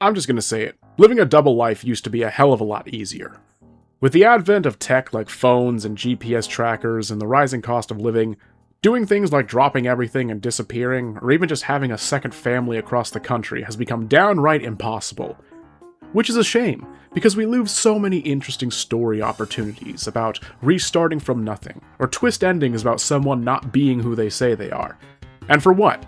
I'm just gonna say it. Living a double life used to be a hell of a lot easier. With the advent of tech like phones and GPS trackers and the rising cost of living, doing things like dropping everything and disappearing, or even just having a second family across the country has become downright impossible. Which is a shame, because we lose so many interesting story opportunities about restarting from nothing, or twist endings about someone not being who they say they are. And for what?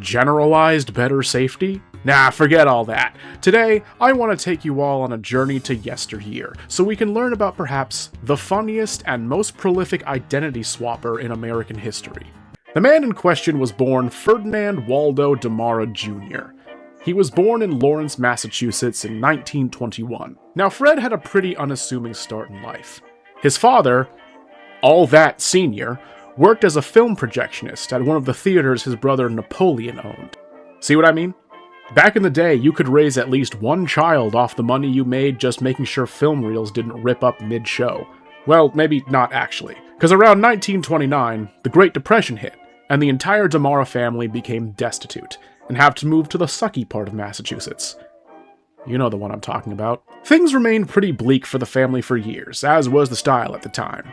Generalized better safety? Nah, forget all that. Today, I want to take you all on a journey to yesteryear, so we can learn about perhaps the funniest and most prolific identity swapper in American history. The man in question was born Fred Waldo Demara Jr. He was born in Lawrence, Massachusetts in 1921. Now, Fred had a pretty unassuming start in life. His father, all that senior, worked as a film projectionist at one of the theaters his brother Napoleon owned. See what I mean? Back in the day, you could raise at least one child off the money you made just making sure film reels didn't rip up mid-show. Well, maybe not actually, because around 1929, the Great Depression hit, and the entire Demara family became destitute, and had to move to the sucky part of Massachusetts. You know the one I'm talking about. Things remained pretty bleak for the family for years, as was the style at the time.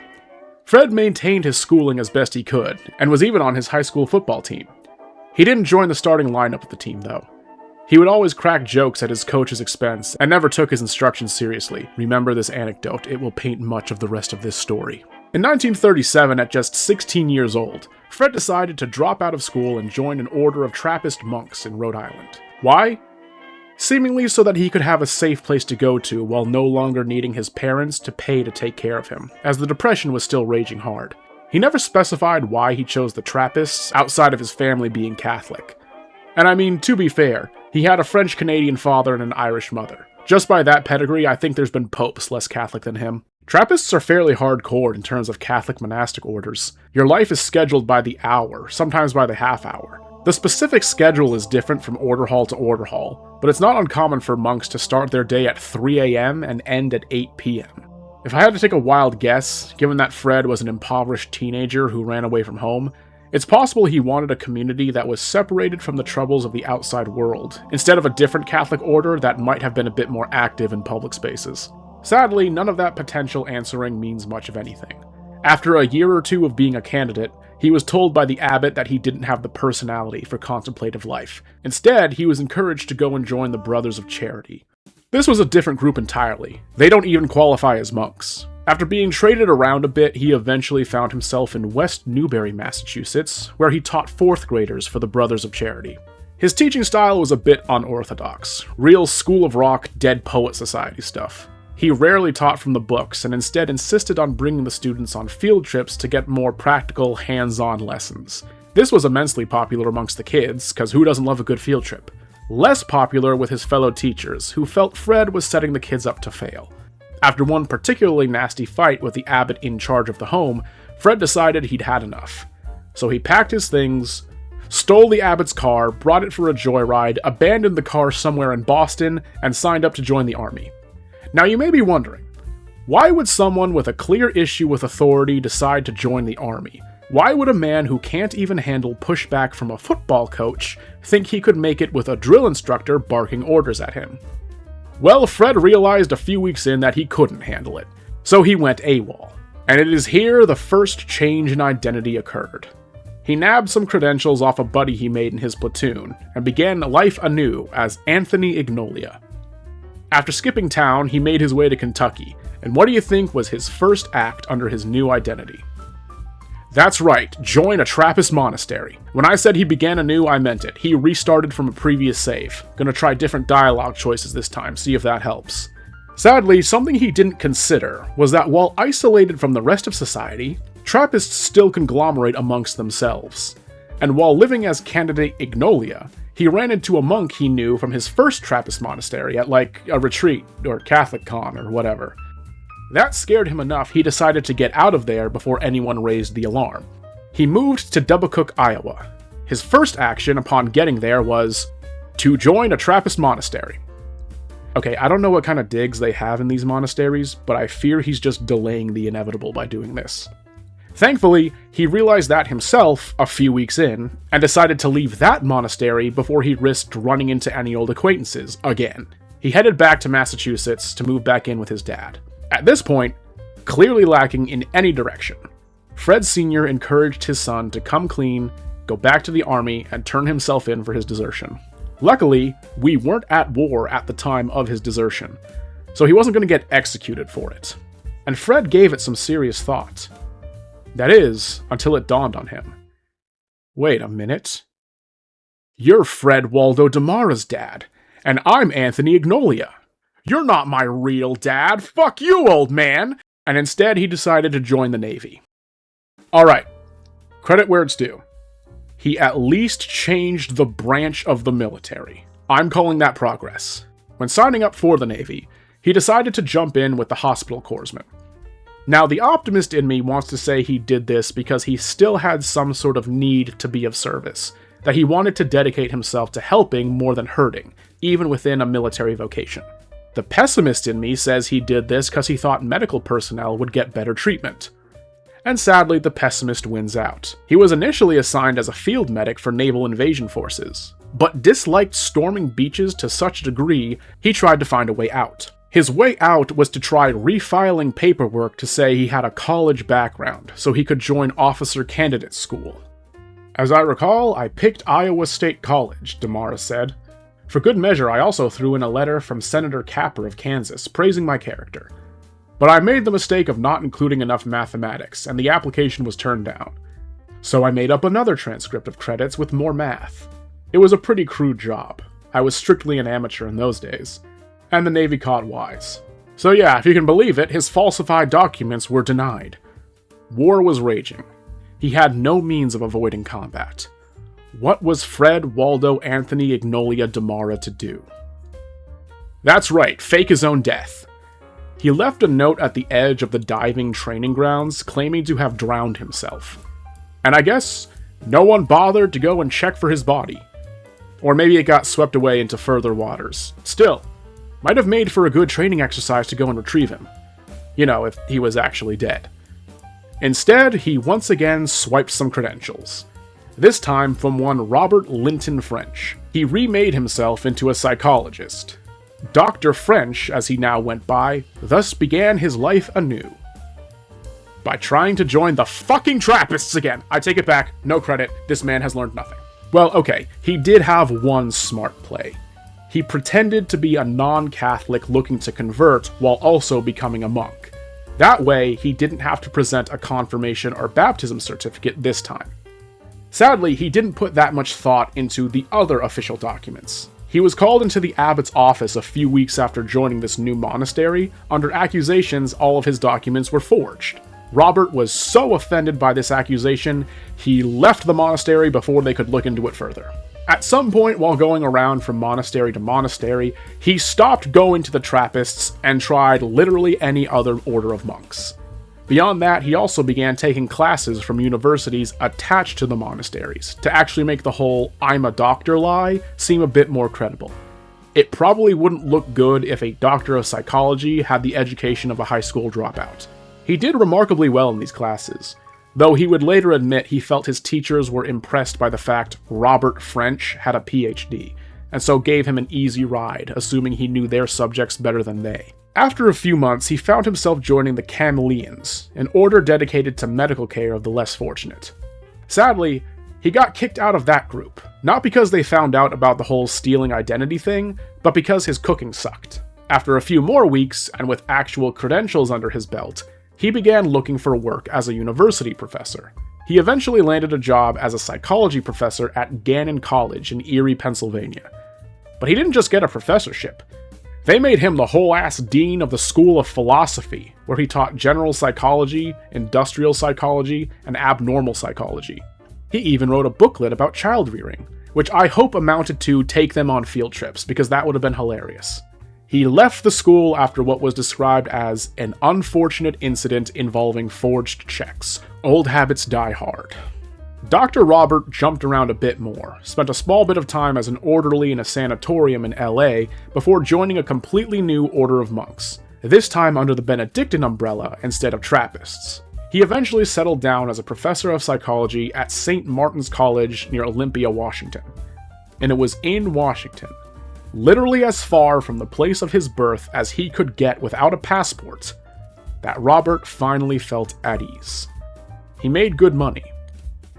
Fred maintained his schooling as best he could, and was even on his high school football team. He didn't join the starting lineup of the team, though. He would always crack jokes at his coach's expense, and never took his instructions seriously. Remember this anecdote, it will paint much of the rest of this story. In 1937, at just 16 years old, Fred decided to drop out of school and join an order of Trappist monks in Rhode Island. Why? Seemingly so that he could have a safe place to go to while no longer needing his parents to pay to take care of him, as the Depression was still raging hard. He never specified why he chose the Trappists, outside of his family being Catholic. And I mean, to be fair, he had a French-Canadian father and an Irish mother. Just by that pedigree, I think there's been popes less Catholic than him. Trappists are fairly hardcore in terms of Catholic monastic orders. Your life is scheduled by the hour, sometimes by the half hour. The specific schedule is different from order hall to order hall, but it's not uncommon for monks to start their day at 3 a.m. and end at 8 p.m. If I had to take a wild guess, given that Fred was an impoverished teenager who ran away from home, it's possible he wanted a community that was separated from the troubles of the outside world, instead of a different Catholic order that might have been a bit more active in public spaces. Sadly, none of that potential answering means much of anything. After a year or two of being a candidate, he was told by the abbot that he didn't have the personality for contemplative life. Instead, he was encouraged to go and join the Brothers of Charity. This was a different group entirely. They don't even qualify as monks. After being traded around a bit, he eventually found himself in West Newbury, Massachusetts, where he taught 4th graders for the Brothers of Charity. His teaching style was a bit unorthodox, real School of Rock, Dead Poet Society stuff. He rarely taught from the books, and instead insisted on bringing the students on field trips to get more practical, hands-on lessons. This was immensely popular amongst the kids, because who doesn't love a good field trip? Less popular with his fellow teachers, who felt Fred was setting the kids up to fail. After one particularly nasty fight with the abbot in charge of the home, Fred decided he'd had enough. So he packed his things, stole the abbot's car, brought it for a joyride, abandoned the car somewhere in Boston, and signed up to join the army. Now you may be wondering, why would someone with a clear issue with authority decide to join the army? Why would a man who can't even handle pushback from a football coach think he could make it with a drill instructor barking orders at him? Well, Fred realized a few weeks in that he couldn't handle it, so he went AWOL. And it is here the first change in identity occurred. He nabbed some credentials off a buddy he made in his platoon, and began life anew as Anthony Ignolia. After skipping town, he made his way to Kentucky, and what do you think was his first act under his new identity? That's right, join a Trappist monastery. When I said he began anew, I meant it. He restarted from a previous save. Gonna try different dialogue choices this time, see if that helps. Sadly, something he didn't consider was that while isolated from the rest of society, Trappists still conglomerate amongst themselves. And while living as candidate Ignolia, he ran into a monk he knew from his first Trappist monastery at like a retreat, or Catholic con, or whatever. That scared him enough he decided to get out of there before anyone raised the alarm. He moved to Dubuque, Iowa. His first action upon getting there was to join a Trappist monastery. Okay, I don't know what kind of digs they have in these monasteries, but I fear he's just delaying the inevitable by doing this. Thankfully, he realized that himself a few weeks in, and decided to leave that monastery before he risked running into any old acquaintances again. He headed back to Massachusetts to move back in with his dad. At this point, clearly lacking in any direction, Fred Sr. encouraged his son to come clean, go back to the army, and turn himself in for his desertion. Luckily, we weren't at war at the time of his desertion, so he wasn't going to get executed for it. And Fred gave it some serious thought. That is, until it dawned on him. Wait a minute. You're Fred Waldo Demara's dad, and I'm Anthony Ignolia. You're not my real dad, fuck you, old man! And instead he decided to join the Navy. Alright, credit where it's due. He at least changed the branch of the military. I'm calling that progress. When signing up for the Navy, he decided to jump in with the hospital corpsmen. Now, the optimist in me wants to say he did this because he still had some sort of need to be of service, that he wanted to dedicate himself to helping more than hurting, even within a military vocation. The pessimist in me says he did this because he thought medical personnel would get better treatment. And sadly, the pessimist wins out. He was initially assigned as a field medic for naval invasion forces, but disliked storming beaches to such a degree, he tried to find a way out. His way out was to try refiling paperwork to say he had a college background, so he could join officer candidate school. As I recall, I picked Iowa State College, Demara said. For good measure, I also threw in a letter from Senator Capper of Kansas, praising my character. But I made the mistake of not including enough mathematics, and the application was turned down. So I made up another transcript of credits with more math. It was a pretty crude job. I was strictly an amateur in those days. And the Navy caught wise. So yeah, if you can believe it, his falsified documents were denied. War was raging. He had no means of avoiding combat. What was Fred Waldo Anthony Ignolia Demara to do? That's right, fake his own death. He left a note at the edge of the diving training grounds claiming to have drowned himself. And I guess no one bothered to go and check for his body. Or maybe it got swept away into further waters. Still, might have made for a good training exercise to go and retrieve him. You know, if he was actually dead. Instead, he once again swiped some credentials. This time from one Robert Linton French. He remade himself into a psychologist. Dr. French, as he now went by, thus began his life anew. By trying to join the fucking Trappists again! I take it back, no credit, this man has learned nothing. Well, okay, he did have one smart play. He pretended to be a non-Catholic looking to convert while also becoming a monk. That way, he didn't have to present a confirmation or baptism certificate this time. Sadly, he didn't put that much thought into the other official documents. He was called into the abbot's office a few weeks after joining this new monastery under accusations all of his documents were forged. Robert was so offended by this accusation, he left the monastery before they could look into it further. At some point while going around from monastery to monastery, he stopped going to the Trappists and tried literally any other order of monks. Beyond that, he also began taking classes from universities attached to the monasteries to actually make the whole "I'm a doctor" lie seem a bit more credible. It probably wouldn't look good if a doctor of psychology had the education of a high school dropout. He did remarkably well in these classes, though he would later admit he felt his teachers were impressed by the fact Robert French had a PhD, and so gave him an easy ride, assuming he knew their subjects better than they. After a few months, he found himself joining the Chameleons, an order dedicated to medical care of the less fortunate. Sadly, he got kicked out of that group, not because they found out about the whole stealing identity thing, but because his cooking sucked. After a few more weeks, and with actual credentials under his belt, he began looking for work as a university professor. He eventually landed a job as a psychology professor at Gannon College in Erie, Pennsylvania. But he didn't just get a professorship. They made him the whole-ass dean of the School of Philosophy, where he taught general psychology, industrial psychology, and abnormal psychology. He even wrote a booklet about child rearing, which I hope amounted to take them on field trips, because that would have been hilarious. He left the school after what was described as an unfortunate incident involving forged checks. Old habits die hard. Dr. Robert jumped around a bit more, spent a small bit of time as an orderly in a sanatorium in LA before joining a completely new order of monks, this time under the Benedictine umbrella instead of Trappists. He eventually settled down as a professor of psychology at St. Martin's College near Olympia, Washington. And it was in Washington, literally as far from the place of his birth as he could get without a passport, that Robert finally felt at ease. He made good money.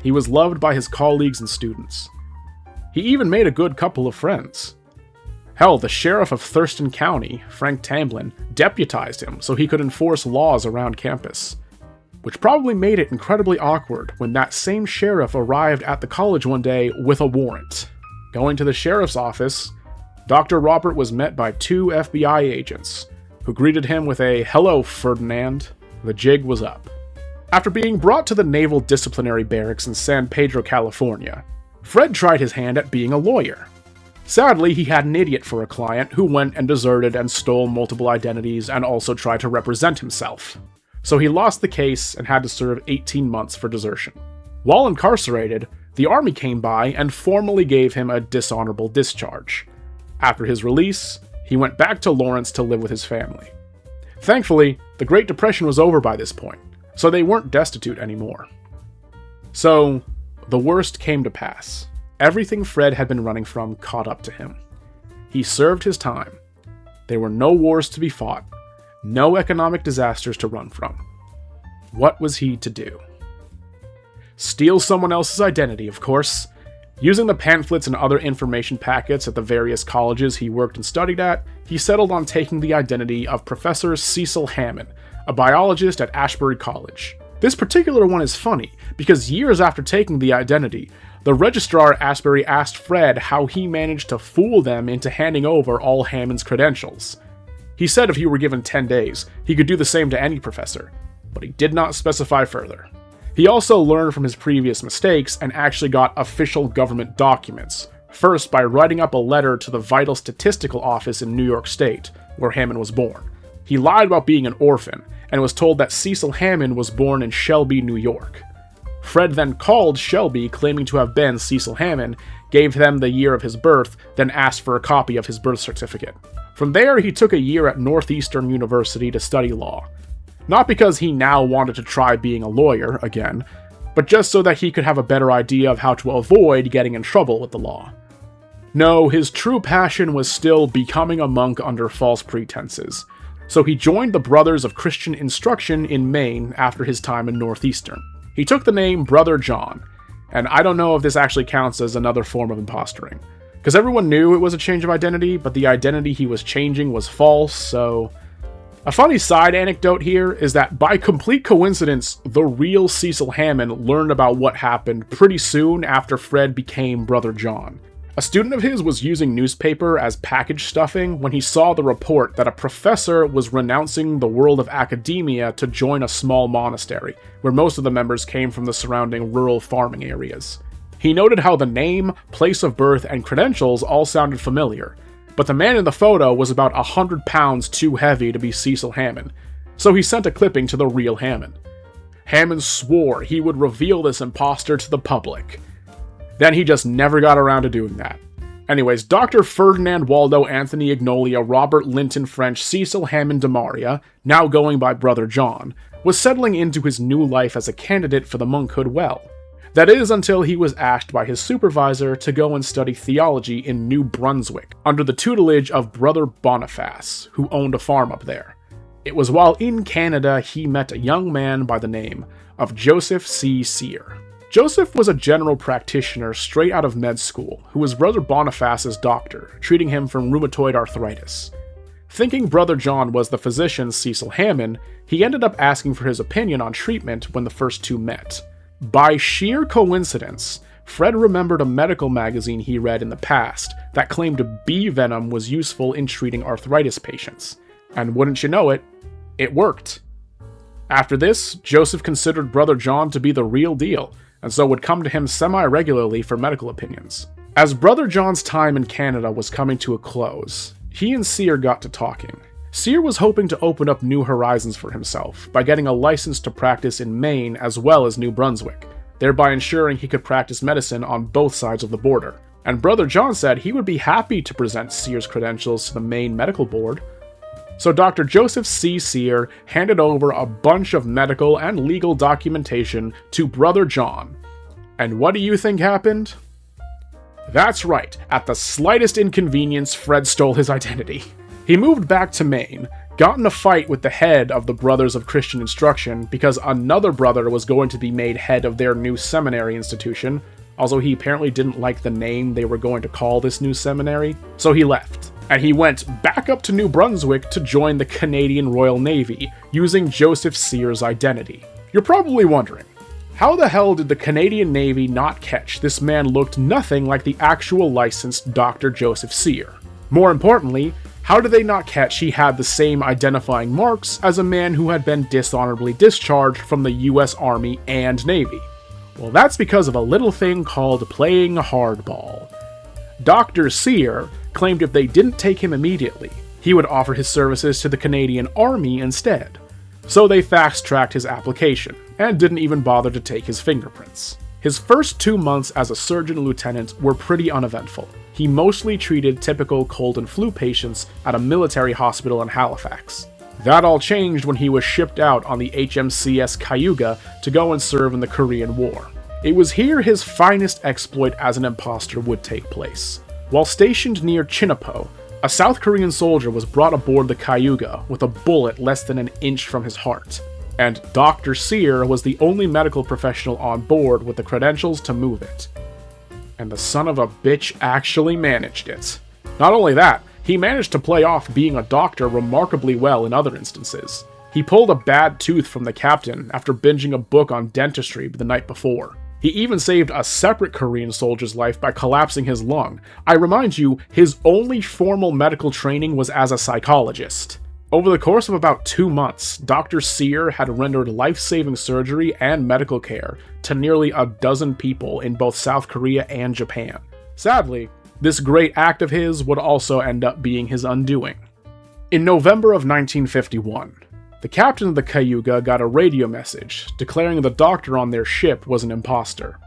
He was loved by his colleagues and students. He even made a good couple of friends. Hell, the sheriff of Thurston County, Frank Tamblin, deputized him so he could enforce laws around campus, which probably made it incredibly awkward when that same sheriff arrived at the college one day with a warrant. Going to the sheriff's office, Dr. Robert was met by 2 FBI agents, who greeted him with a "Hello, Ferdinand." The jig was up. After being brought to the Naval Disciplinary Barracks in San Pedro, California, Fred tried his hand at being a lawyer. Sadly, he had an idiot for a client who went and deserted and stole multiple identities and also tried to represent himself. So he lost the case and had to serve 18 months for desertion. While incarcerated, the Army came by and formally gave him a dishonorable discharge. After his release, he went back to Lawrence to live with his family. Thankfully, the Great Depression was over by this point, so they weren't destitute anymore. So, the worst came to pass. Everything Fred had been running from caught up to him. He served his time. There were no wars to be fought, no economic disasters to run from. What was he to do? Steal someone else's identity, of course. Using the pamphlets and other information packets at the various colleges he worked and studied at, he settled on taking the identity of Professor Cecil Hammond, a biologist at Ashbury College. This particular one is funny, because years after taking the identity, the registrar at Ashbury asked Fred how he managed to fool them into handing over all Hammond's credentials. He said if he were given 10 days, he could do the same to any professor, but he did not specify further. He also learned from his previous mistakes and actually got official government documents, first by writing up a letter to the Vital Statistical Office in New York State, where Hammond was born. He lied about being an orphan, and was told that Cecil Hammond was born in Shelby, New York. Fred then called Shelby, claiming to have been Cecil Hammond, gave them the year of his birth, then asked for a copy of his birth certificate. From there, he took a year at Northeastern University to study law. Not because he now wanted to try being a lawyer again, but just so that he could have a better idea of how to avoid getting in trouble with the law. No, his true passion was still becoming a monk under false pretenses, so he joined the Brothers of Christian Instruction in Maine after his time in Northeastern. He took the name Brother John, and I don't know if this actually counts as another form of impostering, because everyone knew it was a change of identity, but the identity he was changing was false, so... A funny side anecdote here is that by complete coincidence, the real Cecil Hammond learned about what happened pretty soon after Fred became Brother John. A student of his was using newspaper as package stuffing when he saw the report that a professor was renouncing the world of academia to join a small monastery, where most of the members came from the surrounding rural farming areas. He noted how the name, place of birth, and credentials all sounded familiar, but the man in the photo was about 100 pounds too heavy to be Cecil Hammond, so he sent a clipping to the real Hammond. Hammond swore he would reveal this imposter to the public. Then he just never got around to doing that. Anyways, Dr. Ferdinand Waldo Anthony Ignolia Robert Linton French Cecil Hammond Demara, now going by Brother John, was settling into his new life as a candidate for the monkhood well. That is until he was asked by his supervisor to go and study theology in New Brunswick, under the tutelage of Brother Boniface, who owned a farm up there. It was while in Canada he met a young man by the name of Joseph C. Sear. Joseph was a general practitioner straight out of med school, who was Brother Boniface's doctor, treating him from rheumatoid arthritis. Thinking Brother John was the physician Cecil Hammond, he ended up asking for his opinion on treatment when the first two met. By sheer coincidence, Fred remembered a medical magazine he read in the past that claimed bee venom was useful in treating arthritis patients. And wouldn't you know it, it worked. After this, Joseph considered Brother John to be the real deal, and so would come to him semi-regularly for medical opinions. As Brother John's time in Canada was coming to a close, he and Sear got to talking. Sear was hoping to open up new horizons for himself by getting a license to practice in Maine as well as New Brunswick, thereby ensuring he could practice medicine on both sides of the border. And Brother John said he would be happy to present Sear's credentials to the Maine Medical Board. So Dr. Joseph C. Sear handed over a bunch of medical and legal documentation to Brother John. And what do you think happened? That's right, at the slightest inconvenience, Fred stole his identity. He moved back to Maine, got in a fight with the head of the Brothers of Christian Instruction because another brother was going to be made head of their new seminary institution. Also, he apparently didn't like the name they were going to call this new seminary, so he left. And he went back up to New Brunswick to join the Canadian Royal Navy, using Joseph Sear's identity. You're probably wondering, how the hell did the Canadian Navy not catch this man looked nothing like the actual licensed Dr. Joseph Sear? More importantly, how did they not catch he had the same identifying marks as a man who had been dishonorably discharged from the US Army and Navy? Well, that's because of a little thing called playing hardball. Dr. Sear claimed if they didn't take him immediately, he would offer his services to the Canadian Army instead. So they fast-tracked his application, and didn't even bother to take his fingerprints. His first 2 months as a surgeon lieutenant were pretty uneventful. He mostly treated typical cold and flu patients at a military hospital in Halifax. That all changed when he was shipped out on the HMCS Cayuga to go and serve in the Korean War. It was here his finest exploit as an imposter would take place. While stationed near Chinapo, a South Korean soldier was brought aboard the Cayuga with a bullet less than an inch from his heart, and Dr. Sear was the only medical professional on board with the credentials to move it. And the son of a bitch actually managed it. Not only that, he managed to play off being a doctor remarkably well in other instances. He pulled a bad tooth from the captain after binging a book on dentistry the night before. He even saved a separate Korean soldier's life by collapsing his lung. I remind you, his only formal medical training was as a psychologist. Over the course of about 2 months, Dr. Sear had rendered life-saving surgery and medical care to nearly a dozen people in both South Korea and Japan. Sadly, this great act of his would also end up being his undoing. In November of 1951, the captain of the Cayuga got a radio message declaring the doctor on their ship was an imposter.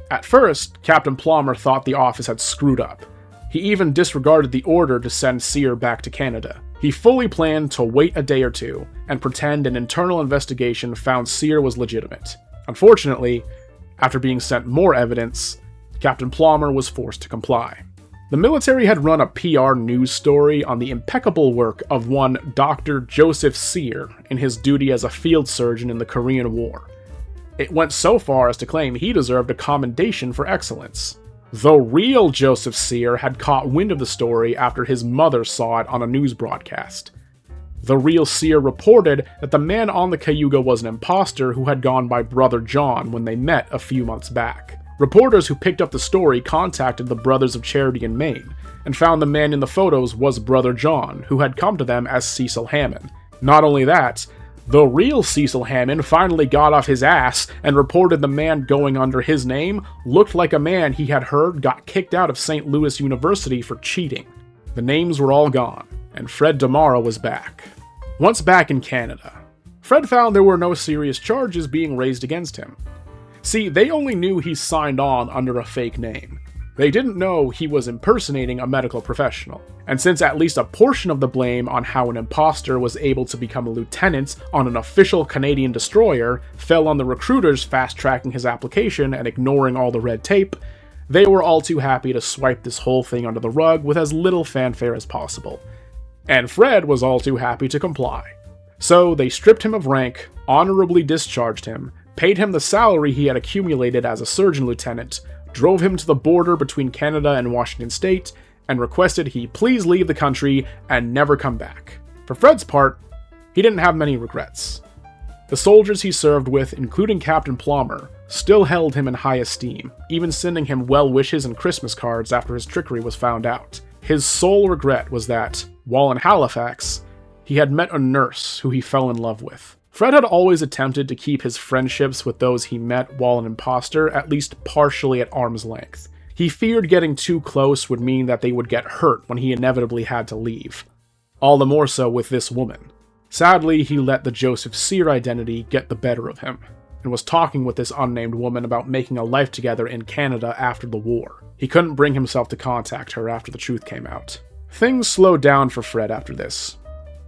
At first, Captain Plummer thought the office had screwed up. He even disregarded the order to send Sear back to Canada. He fully planned to wait a day or two and pretend an internal investigation found Sear was legitimate. Unfortunately, after being sent more evidence, Captain Plummer was forced to comply. The military had run a PR news story on the impeccable work of one Dr. Joseph Sear in his duty as a field surgeon in the Korean War. It went so far as to claim he deserved a commendation for excellence. The real Joseph Sear had caught wind of the story after his mother saw it on a news broadcast. The real Sear reported that the man on the Cayuga was an imposter who had gone by Brother John when they met a few months back. Reporters who picked up the story contacted the Brothers of Charity in Maine, and found the man in the photos was Brother John, who had come to them as Cecil Hammond. Not only that, the real Cecil Hammond finally got off his ass and reported the man going under his name looked like a man he had heard got kicked out of St. Louis University for cheating. The names were all gone, and Fred Demara was back. Once back in Canada, Fred found there were no serious charges being raised against him. See, they only knew he signed on under a fake name. They didn't know he was impersonating a medical professional. And since at least a portion of the blame on how an imposter was able to become a lieutenant on an official Canadian destroyer fell on the recruiters fast-tracking his application and ignoring all the red tape, they were all too happy to swipe this whole thing under the rug with as little fanfare as possible. And Fred was all too happy to comply. So they stripped him of rank, honorably discharged him, paid him the salary he had accumulated as a surgeon lieutenant, drove him to the border between Canada and Washington State, and requested he please leave the country and never come back. For Fred's part, he didn't have many regrets. The soldiers he served with, including Captain Plummer, still held him in high esteem, even sending him well wishes and Christmas cards after his trickery was found out. His sole regret was that, while in Halifax, he had met a nurse who he fell in love with. Fred had always attempted to keep his friendships with those he met while an imposter at least partially at arm's length. He feared getting too close would mean that they would get hurt when he inevitably had to leave. All the more so with this woman. Sadly, he let the Joseph Sear identity get the better of him, and was talking with this unnamed woman about making a life together in Canada after the war. He couldn't bring himself to contact her after the truth came out. Things slowed down for Fred after this.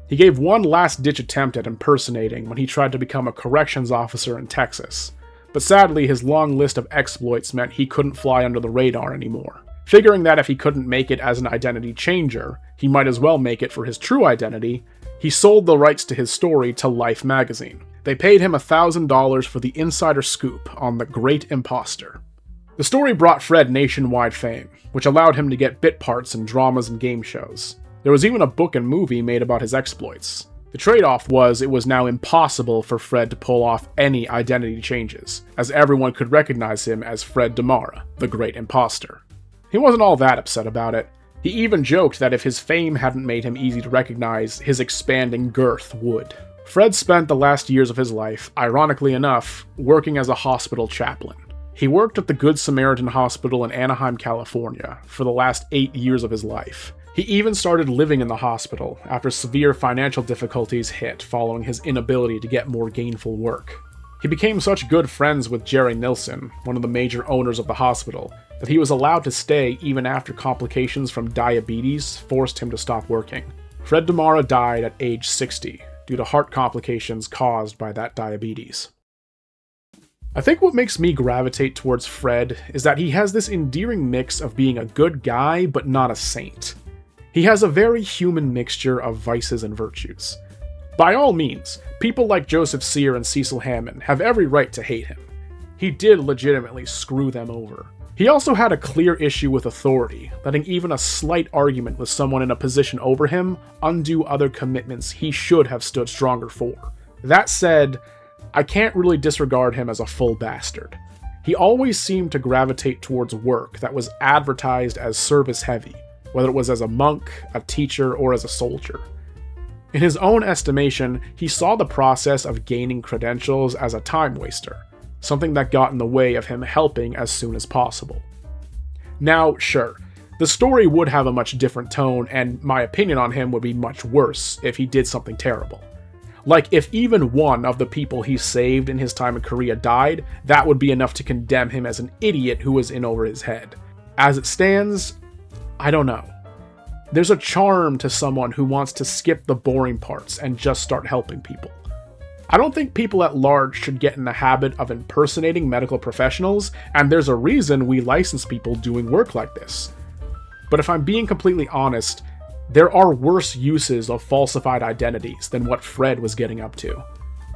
He He gave one last-ditch attempt at impersonating when he tried to become a corrections officer in Texas, but sadly his long list of exploits meant he couldn't fly under the radar anymore. Figuring that if he couldn't make it as an identity changer, he might as well make it for his true identity, he sold the rights to his story to Life magazine. They paid him $1,000 for the insider scoop on the Great Imposter. The story brought Fred nationwide fame, which allowed him to get bit parts in dramas and game shows. There was even a book and movie made about his exploits. The trade-off was it was now impossible for Fred to pull off any identity changes, as everyone could recognize him as Fred Demara, the Great Imposter. He wasn't all that upset about it. He even joked that if his fame hadn't made him easy to recognize, his expanding girth would. Fred spent the last years of his life, ironically enough, working as a hospital chaplain. He worked at the Good Samaritan Hospital in Anaheim, California, for the last 8 years of his life. He even started living in the hospital after severe financial difficulties hit following his inability to get more gainful work. He became such good friends with Jerry Nilsson, one of the major owners of the hospital, that he was allowed to stay even after complications from diabetes forced him to stop working. Fred Demara died at age 60 due to heart complications caused by that diabetes. I think what makes me gravitate towards Fred is that he has this endearing mix of being a good guy but not a saint. He has a very human mixture of vices and virtues. By all means, people like Joseph Sear and Cecil Hammond have every right to hate him. He did legitimately screw them over. He also had a clear issue with authority, letting even a slight argument with someone in a position over him undo other commitments he should have stood stronger for. That said, I can't really disregard him as a full bastard. He always seemed to gravitate towards work that was advertised as service-heavy, whether it was as a monk, a teacher, or as a soldier. In his own estimation, he saw the process of gaining credentials as a time waster, something that got in the way of him helping as soon as possible. Now, sure, the story would have a much different tone, and my opinion on him would be much worse if he did something terrible. Like, if even one of the people he saved in his time in Korea died, that would be enough to condemn him as an idiot who was in over his head. As it stands, I don't know. There's a charm to someone who wants to skip the boring parts and just start helping people. I don't think people at large should get in the habit of impersonating medical professionals, and there's a reason we license people doing work like this. But if I'm being completely honest, there are worse uses of falsified identities than what Fred was getting up to.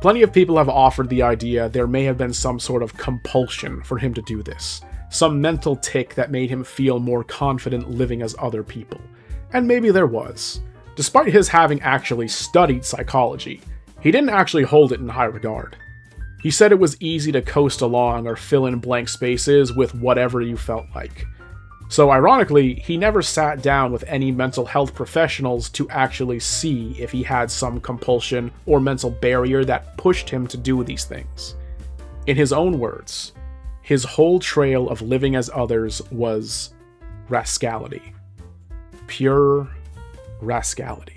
Plenty of people have offered the idea there may have been some sort of compulsion for him to do this, some mental tic that made him feel more confident living as other people. And maybe there was. Despite his having actually studied psychology, he didn't actually hold it in high regard. He said it was easy to coast along or fill in blank spaces with whatever you felt like. So ironically, he never sat down with any mental health professionals to actually see if he had some compulsion or mental barrier that pushed him to do these things. In his own words, his whole trail of living as others was rascality. Pure rascality.